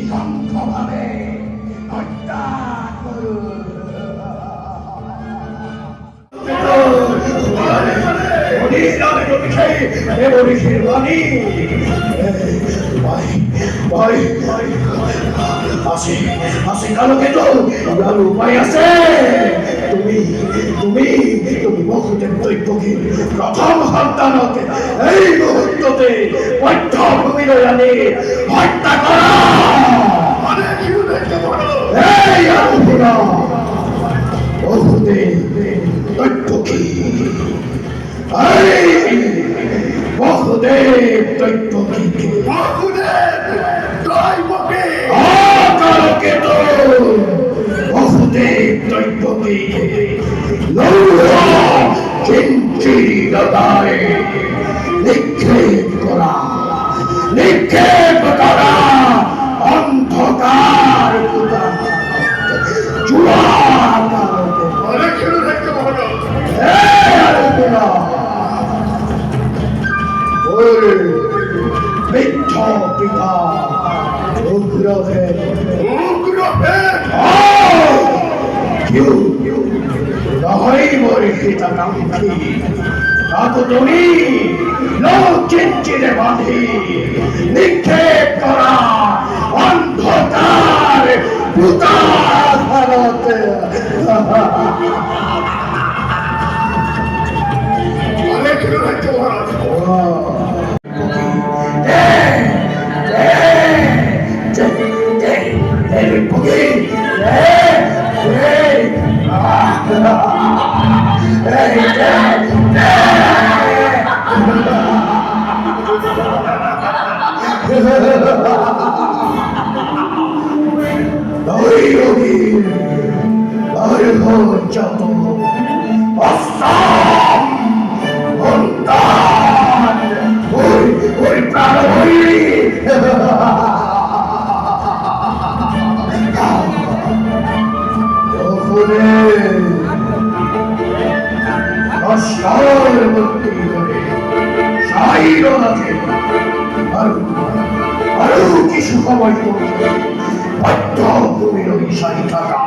নিঃসংখ্যভাবে হত্যা করুন। উপায় আছে? তুমি তুমি তুমি বহুদের দৈত্যকে প্রথম সন্তানকে এই মুহূর্ততে বধ্যভূমি আনি হত্যা করা। এই আলোচনা বহুদের দৈত্যকে বহুদেব দৈত্যকে বহুদেব দৈত্যকে নিক্ষেপ করা অন্ধকার মিথ্য পিতা উগ্রভেদ নহয় মরে হিতাকাঙ্ক্ষী তুমি চিন্তিতে বাঁধি নিক্ষেপ করা অন্ধকার ভারতে কিছু সময় বদ্ধভূমির সারি থাকা